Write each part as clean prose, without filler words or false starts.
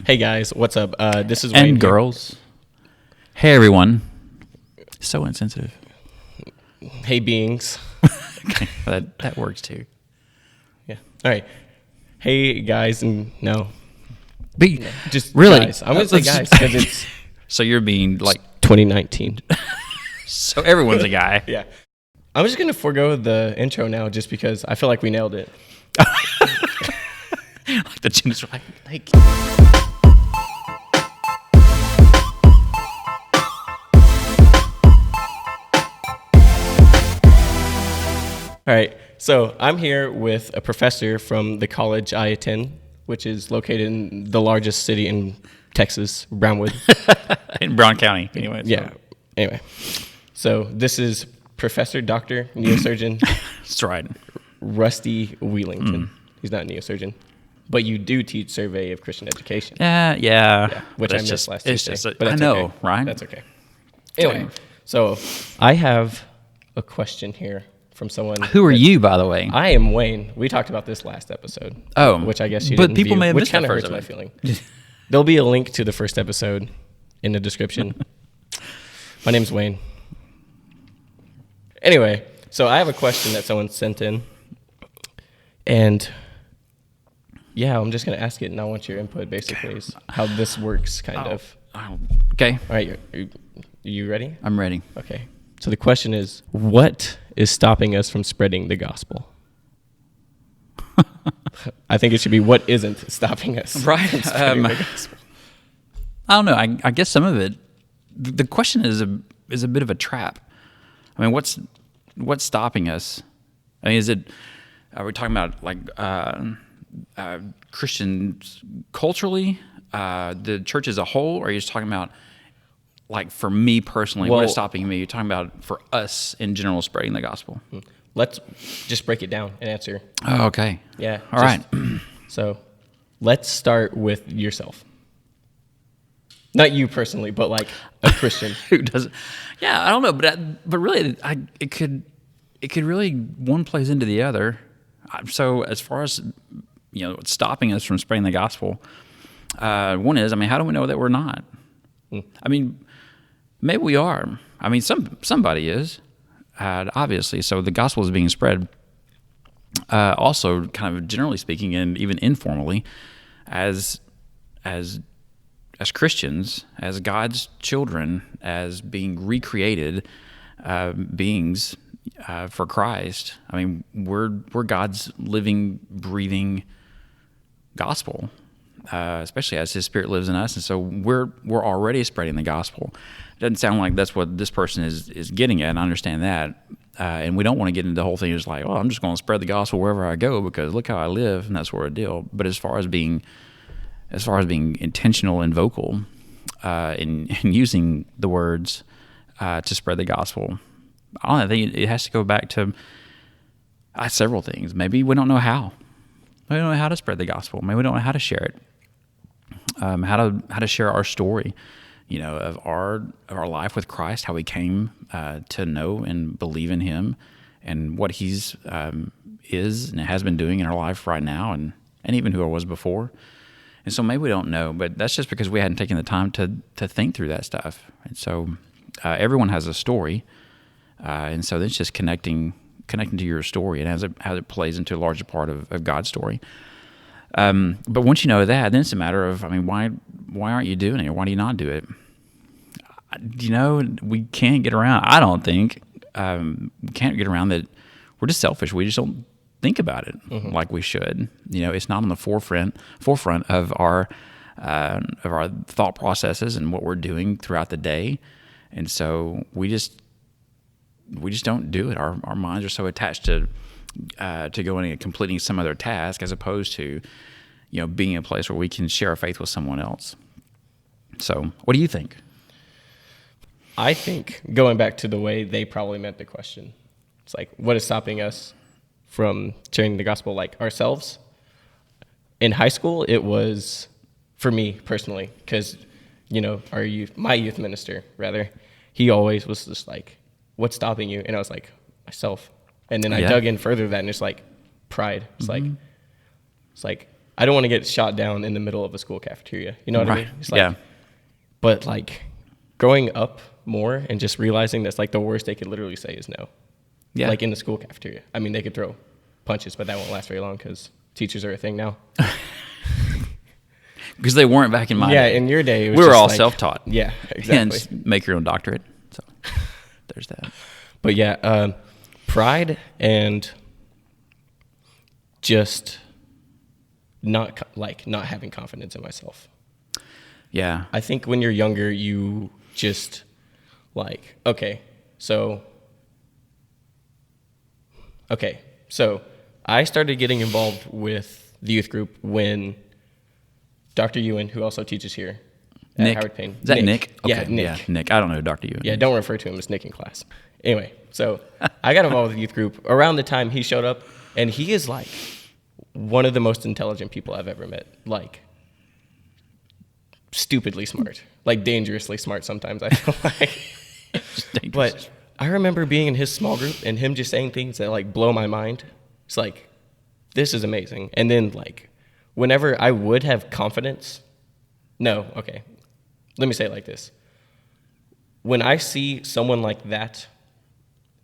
Hey guys, what's up? This is And Wayne girls. Hey everyone. So insensitive. here. Hey beings. Okay, that works too. Yeah. All right. Hey guys, and no, Be just really. guys. I'm gonna say guys because it's So you're being like 2019. so everyone's a guy. Yeah. I'm just gonna forego the intro now, just because I feel like we nailed it. Like the genius were like. All right. So I'm here with a professor from the college I attend, which is located in the largest city in Texas, Brownwood. In Brown County, anyway. So. Yeah. Anyway, so this is Professor Dr. Neurosurgeon That's right. Rusty Wheelington. He's not a neurosurgeon, but you do teach survey of Christian education. Yeah. Which But I it's missed last it's Tuesday. just But I that's know, okay. right? That's okay. Anyway, so I have a question here from someone. Who are you, by the way? I am Wayne. We talked about this last episode. Oh, which I guess you but didn't people view, may have which missed kind that of first hurts my of feeling. There'll be a link to the first episode in the description. My name's Wayne. Anyway, so I have a question that someone sent in, and yeah, I'm just gonna ask it, and I want your input. Basically, is how this works, kind of. Okay, All right, you ready? I'm ready. Okay. So the question is, what is stopping us from spreading the gospel? I think it should be what isn't stopping us Right. from spreading the gospel. I don't know. I guess some of it. The question is a bit of a trap. I mean, what's stopping us? I mean, are we talking about like Christians culturally, the church as a whole, or are you just talking about like for me personally? What is stopping me? You're talking about for us in general spreading the gospel. Let's just break it down and answer. Oh, okay. Yeah. All right. So let's start with yourself. Not you personally, but like a Christian. Who doesn't? Yeah, I don't know, but really, it could really one plays into the other. So as far as what's stopping us from spreading the gospel, one is, I mean, how do we know that we're not? I mean, maybe we are. I mean, somebody is, obviously. So the gospel is being spread. Also, kind of generally speaking, and even informally, as Christians, as God's children, as being recreated beings for Christ. I mean, we're God's living, breathing gospel, especially as His Spirit lives in us, and so we're already spreading the gospel. It doesn't sound like that's what this person is getting at, and I understand that. And we don't want to get into the whole thing as like, I'm just going to spread the gospel wherever I go because look how I live, and that's where a deal. But as far as being intentional and vocal in using the words to spread the gospel, I think it has to go back to several things. Maybe we don't know how. We don't know how to spread the gospel. Maybe we don't know how to share it. How to share our story, of our life with Christ, how we came to know and believe in Him, and what He's is and has been doing in our life right now, and even who I was before. And so maybe we don't know, but that's just because we hadn't taken the time to think through that stuff. And so everyone has a story, and so it's just connecting to your story and how it plays into a larger part of God's story. But once you know that, then it's a matter of, I mean, why aren't you doing it? Or why do you not do it? We can't get around. I don't think we can't get around that. We're just selfish. We just don't think about it like we should. It's not on the forefront of our thought processes and what we're doing throughout the day, and so we just don't do it. Our minds are so attached to going and completing some other task as opposed to being in a place where we can share our faith with someone else. So, what do you think? I think going back to the way they probably meant the question, it's like, what is stopping us from sharing the gospel, like ourselves? In high school, it was, for me personally, because, my youth minister, rather, he always was just like, what's stopping you? And I was like, myself. And then I dug in further to that, and it's like pride. It's like I don't want to get shot down in the middle of a school cafeteria. You know what I mean? It's like, yeah. But like growing up more and just realizing that's like the worst they could literally say is no. Yeah. Like in the school cafeteria. I mean, they could throw punches, but that won't last very long because teachers are a thing now. Because they weren't back in my day. In your day, it was we were just all like, self-taught. Yeah, exactly. Hence, make your own doctorate. So there's that. But yeah, pride and just not having confidence in myself. Yeah. I think when you're younger, you just like, so I started getting involved with the youth group when Dr. Ewan, who also teaches here at Nick. Howard Payne. Is that Nick? Okay. Yeah, Nick. Yeah, Nick. I don't know Dr. Ewan. Yeah, don't refer to him as Nick in class. Anyway, so I got involved with the youth group around the time he showed up, and he is like one of the most intelligent people I've ever met. Like, stupidly smart. Like, dangerously smart sometimes, I feel like. But I remember being in his small group and him just saying things that, like, blow my mind. It's like, this is amazing. And then, like, whenever I would have confidence, let me say it like this. When I see someone like that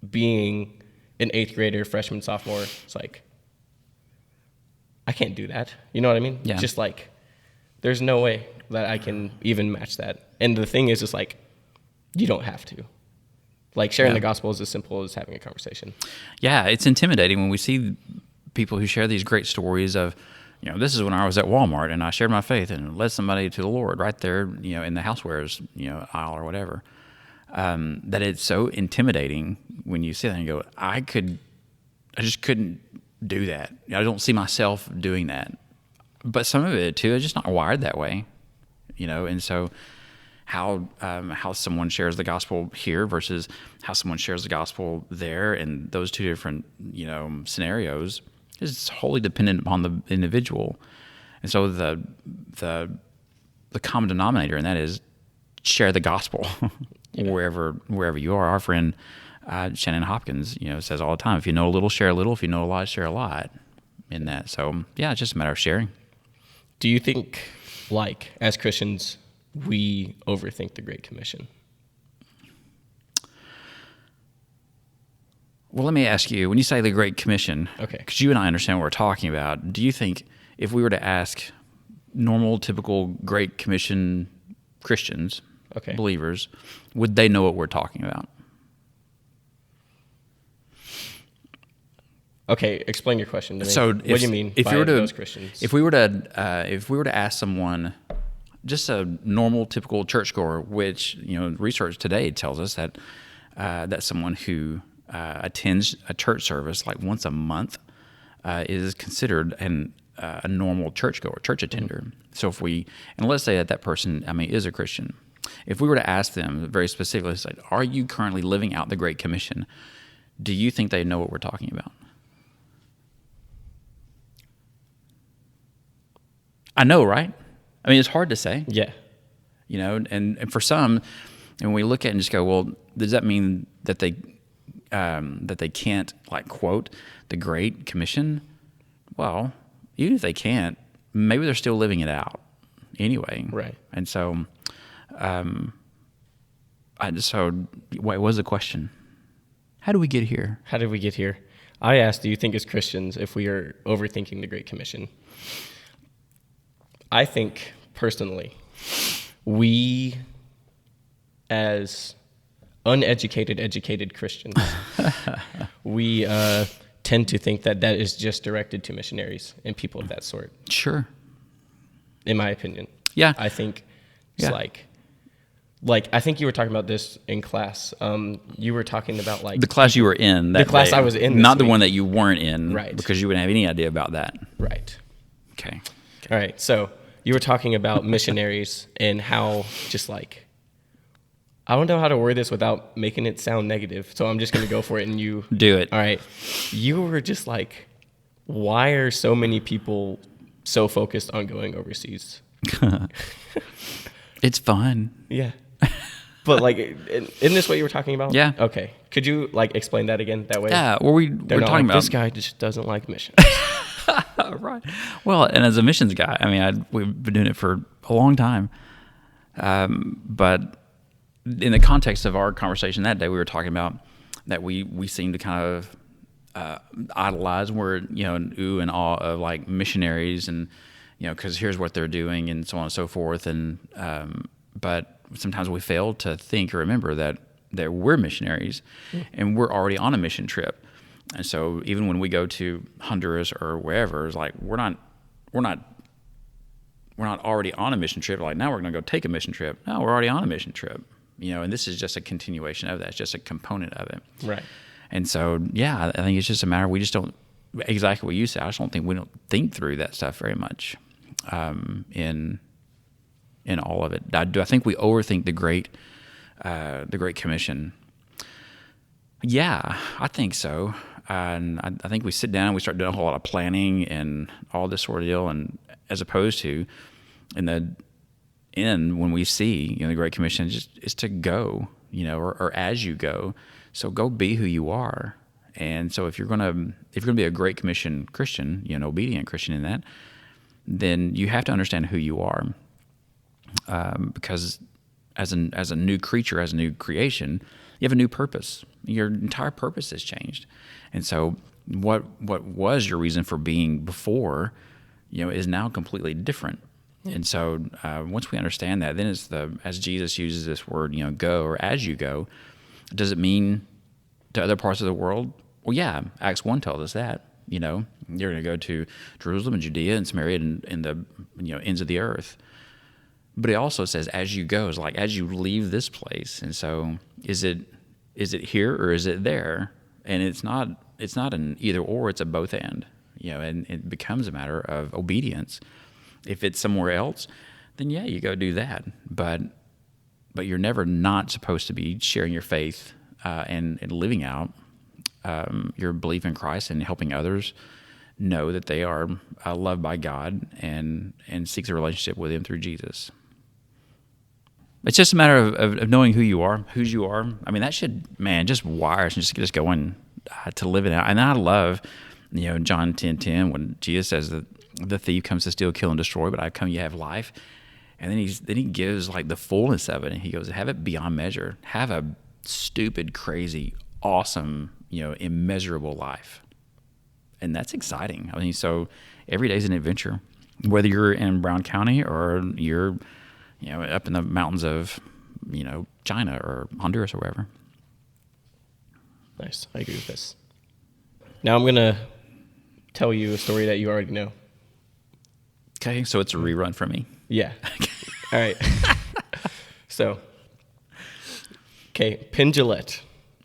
being an 8th grader, freshman, sophomore, it's like, I can't do that. You know what I mean? Yeah. Just like, there's no way that I can even match that. And the thing is, it's like, you don't have to. Like, sharing the gospel is as simple as having a conversation. Yeah, it's intimidating when we see people who share these great stories of, this is when I was at Walmart and I shared my faith and led somebody to the Lord right there, in the housewares, aisle or whatever. That it's so intimidating when you see that and you go, I just couldn't do that. I don't see myself doing that. But some of it too is just not wired that way, and so how someone shares the gospel here versus how someone shares the gospel there, and those two different, scenarios is wholly dependent upon the individual. And so the common denominator in that is share the gospel wherever you are. Our friend Shannon Hopkins, says all the time, if you know a little, share a little. If you know a lot, share a lot in that. So yeah, it's just a matter of sharing. Do you think, like, as Christians, we overthink the Great Commission? Well, let me ask you, when you say the Great Commission, because you and I understand what we're talking about, do you think if we were to ask normal, typical Great Commission Christians, believers, would they know what we're talking about? Okay, explain your question to me. So, what do you mean by those Christians? If we were to ask someone, just a normal, typical churchgoer, which research today tells us that that someone who attends a church service like once a month is considered a normal churchgoer, church attender. Mm-hmm. So and let's say that person, is a Christian. If we were to ask them very specifically, say, are you currently living out the Great Commission? Do you think they know what we're talking about? I know, right? It's hard to say. Yeah. And for some, and we look at it and just go, well, does that mean that they can't, like, quote the Great Commission? Well, even if they can't, maybe they're still living it out anyway. Right. And so, what was the question? How do we get here? How did we get here? I asked, do you think as Christians, if we are overthinking the Great Commission? I think, personally, we, as uneducated, educated Christians, we tend to think that is just directed to missionaries and people of that sort. Sure. In my opinion. Yeah. I think it's like I think you were talking about this in class. You were talking about, like, the class you were in. The class I was in. Not the one that you weren't in. Right. Because you wouldn't have any idea about that. Right. Okay. All right. So you were talking about missionaries and how just like, I don't know how to word this without making it sound negative. So I'm just going to go for it and you do it. All right. You were just like, why are so many people so focused on going overseas? It's fun. Yeah. But like, isn't this what you were talking about? Yeah. Okay. Could you like explain that again that way? Yeah. Well, we're talking about this guy just doesn't like missions. Right. Well, and as a missions guy, I mean, we've been doing it for a long time. But in the context of our conversation that day, we were talking about that we seem to kind of idolize, we're, in ooh and awe of like missionaries, and because here's what they're doing and so on and so forth, and but sometimes we fail to think or remember that we're missionaries and we're already on a mission trip. And so even when we go to Honduras or wherever, it's like we're not already on a mission trip. Like, now we're going to go take a mission trip. No, we're already on a mission trip. And this is just a continuation of that. It's just a component of it. Right. And so, yeah, I think it's just a matter, we just don't, exactly what you said, I just don't think we don't think through that stuff very much in all of it. Do I think we overthink the Great Commission? Yeah, I think so. And I think we sit down and we start doing a whole lot of planning and all this sort of deal, and as opposed to in the end, when we see the Great Commission, is to go, or as you go. So go be who you are. And so if you're gonna be a Great Commission Christian, an obedient Christian in that, then you have to understand who you are, because as a new creature, as a new creation, you have a new purpose. Your entire purpose has changed. And so what was your reason for being before, is now completely different. And so once we understand that, then it's as Jesus uses this word, go, or as you go, does it mean to other parts of the world? Well, yeah, Acts 1 tells us that. You're going to go to Jerusalem and Judea and Samaria and the ends of the earth. But it also says, as you go, is like as you leave this place. And so is it here or is it there? And it's not an either or, it's a both and. And it becomes a matter of obedience. If it's somewhere else, then yeah, you go do that. But you're never not supposed to be sharing your faith and living out your belief in Christ and helping others know that they are loved by God and seeks a relationship with Him through Jesus. It's just a matter of knowing who you are, whose you are. I mean, that should, just wire us and just get us going to live it out. And I love, John 10:10, when Jesus says that the thief comes to steal, kill, and destroy, but I come you have life. And then he gives like the fullness of it, and he goes, have it beyond measure. Have a stupid, crazy, awesome, immeasurable life. And that's exciting. I mean, so every day's an adventure, whether you're in Brown County or you're up in the mountains of, China or Honduras or wherever. Nice. I agree with this. Now I'm going to tell you a story that you already know. Okay, so it's a rerun for me. Yeah. All right. So, Penn Jillette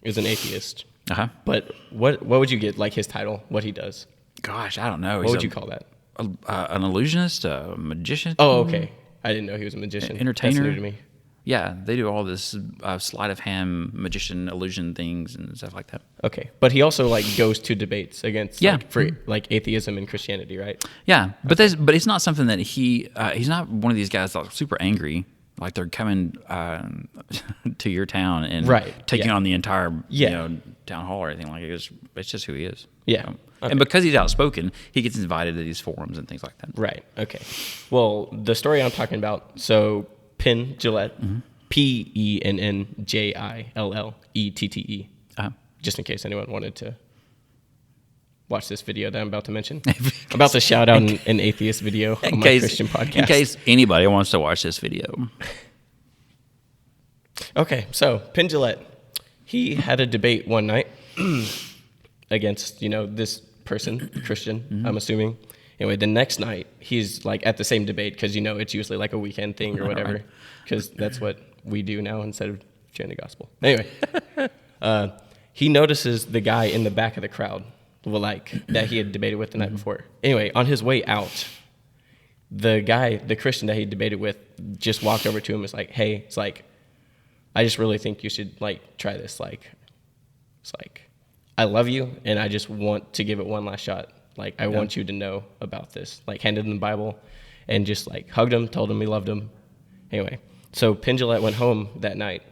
is an atheist. Uh-huh. But what would you get, like his title, what he does? Gosh, I don't know. What would you call that? An illusionist, a magician? Oh, okay. I didn't know he was a magician. Entertainer? That's new to me. Yeah, they do all this sleight of hand, magician, illusion things and stuff like that. Okay, but he also goes to debates against for atheism and Christianity, right? Yeah, but it's not something that he's not one of these guys that's super angry, like they're coming to your town and taking on the entire town hall or anything like it. It's just who he is. Yeah. Okay. And because he's outspoken, he gets invited to these forums and things like that. Right. Okay. Well, the story I'm talking about, so Penn Jillette, PennJillette, just in case anyone wanted to watch this video that I'm about to mention. I'm about to shout out an atheist video on my Christian podcast. In case anybody wants to watch this video. Okay, so Penn Jillette, he had a debate one night against, this person, Christian, I'm assuming. Anyway, the next night, he's at the same debate because, it's usually a weekend thing or whatever, because that's what we do now instead of sharing the gospel. Anyway, he notices the guy in the back of the crowd, that he had debated with the night before. Anyway, on his way out, the Christian that he debated with just walked over to him and was like, hey, it's I just really think you should, try this. I love you, and I just want to give it one last shot. I want you to know about this. Handed him the Bible and just, hugged him, told him he loved him. Anyway, so Penn Jillette went home that night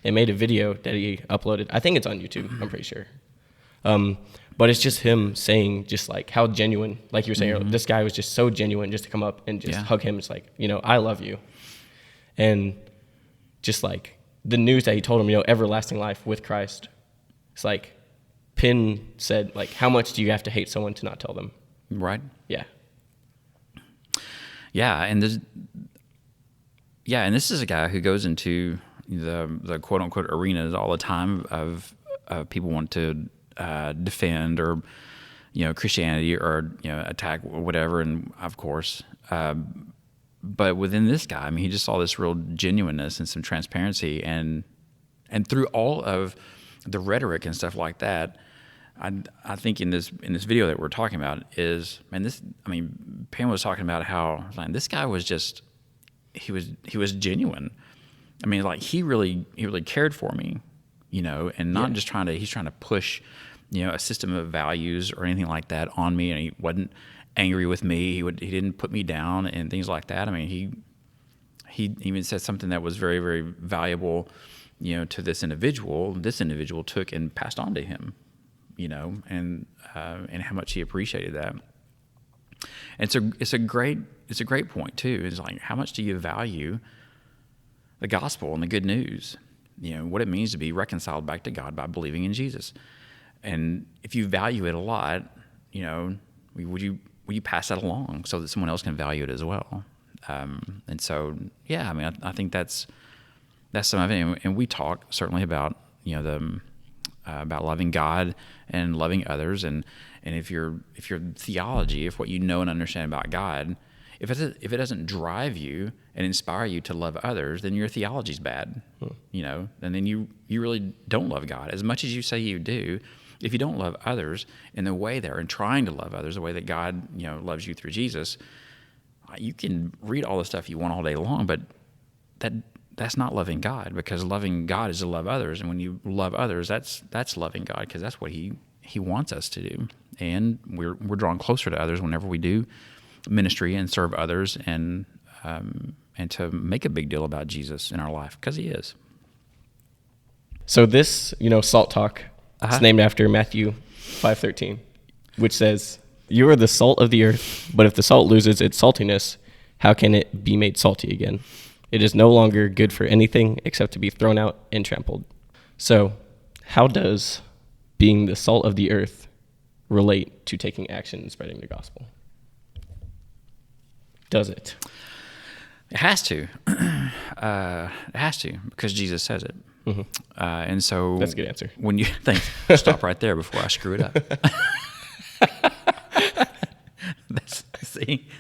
and made a video that he uploaded. I think it's on YouTube, I'm pretty sure. But it's just him saying just like how genuine, like you were saying earlier, this guy was just so genuine just to come up and just hug him. It's like, I love you. And just like the news that he told him, everlasting life with Christ. It's like Penn said, like, how much do you have to hate someone to not tell them? Right. Yeah. Yeah. And this is a guy who goes into the quote unquote arenas all the time of people want to defend or Christianity or attack or whatever, and of course but within this guy, I mean, he just saw this real genuineness and some transparency, and through all of the rhetoric and stuff like that, I think in this video that we're talking about is, Pam was talking about how, like, this guy was just, he was genuine. I mean, like, he really cared for me, and not just he's trying to push, a system of values or anything like that on me, and he wasn't angry with me. He didn't put me down and things like that. I mean, he even said something that was very, very valuable, to this individual. This individual took and passed on to him, and how much he appreciated that. And so it's a great point too. It's like, how much do you value the gospel and the good news? What it means to be reconciled back to God by believing in Jesus. And if you value it a lot, would you pass that along so that someone else can value it as well? And so, yeah, I mean, I think that's some of it. And we talk certainly about, about loving God and loving others. And if your theology, if what you know and understand about God, if it doesn't drive you and inspire you to love others, then your theology's bad, and then you really don't love God as much as you say you do. If you don't love others in the way they're and trying to love others the way that God, loves you through Jesus, you can read all the stuff you want all day long, but that's not loving God, because loving God is to love others, and when you love others, that's loving God, because that's what He wants us to do, and we're drawn closer to others whenever we do ministry and serve others, and to make a big deal about Jesus in our life, because He is. So this, salt talk. It's named after Matthew 5:13, which says, "You are the salt of the earth, but if the salt loses its saltiness, how can it be made salty again? It is no longer good for anything except to be thrown out and trampled." So, how does being the salt of the earth relate to taking action and spreading the gospel? Does it? It has to. It has to, because Jesus says it. Mm-hmm. And so that's a good answer. When you thanks, stop right there before I screw it up.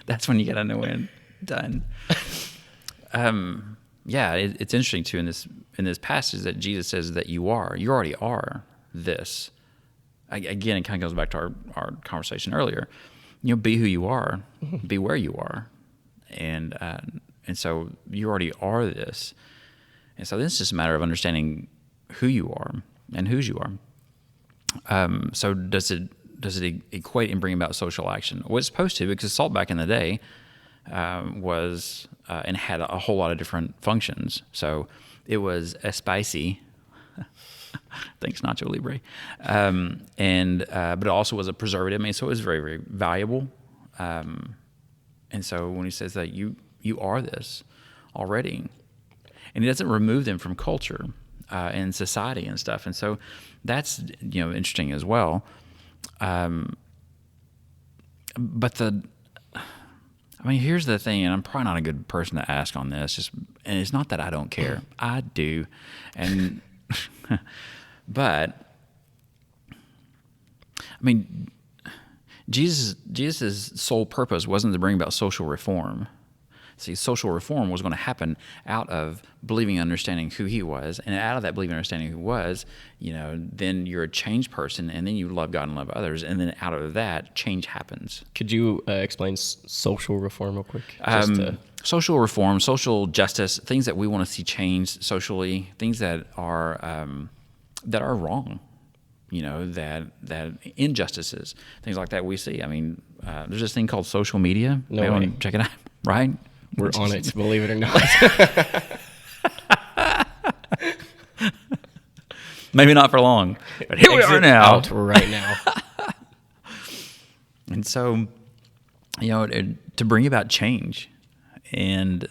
That's when you gotta know when. Done. It's interesting too in this passage that Jesus says that you already are this. Again, it kind of goes back to our conversation earlier. Be who you are, be where you are, and so you already are this. And so this is just a matter of understanding who you are and whose you are. So does it equate and bring about social action? Well, it's supposed to, because salt back in the day was and had a whole lot of different functions. So it was a spicy. Thanks, Nacho Libre. But it also was a preservative. I mean, so it was very, very valuable. And so when he says that you are this already, and he doesn't remove them from culture and society and stuff. And so that's, interesting as well. But here's the thing, and I'm probably not a good person to ask on this, and it's not that I don't care. I do. And, but, Jesus' sole purpose wasn't to bring about social reform. See, social reform was going to happen out of believing and understanding who He was, and out of that believing and understanding who He was, then you're a changed person, and then you love God and love others, and then out of that, change happens. Could you explain social reform real quick? Social reform, social justice, things that we want to see changed socially, things that are wrong, that injustices, things like that we see. There's this thing called social media. No way. Check it out, right? We're on it, believe it or not. Maybe not for long, but here we are now. Out right now. And so, to bring about change and,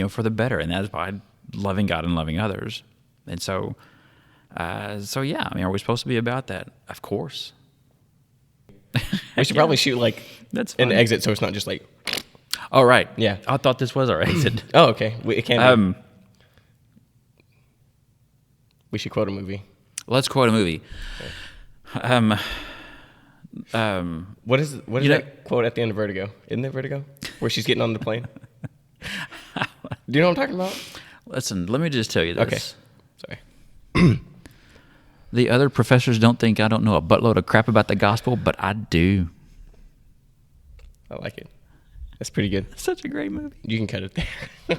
for the better. And that's by loving God and loving others. And so, are we supposed to be about that? Of course. We should probably shoot like That's an fine. exit so it's not just like, Oh, right. Yeah. I thought this was our exit. oh, okay. It can be. um, We should quote a movie. let's quote a movie. What is that quote at the end of Vertigo? Isn't there Vertigo? Where she's getting on the plane? Do you know what I'm talking about? Listen, let me just tell you this. Okay. Sorry. The other professors don't think I don't know a buttload of crap about the gospel, but I do. I like it. That's pretty good. Such a great movie. You can cut it there.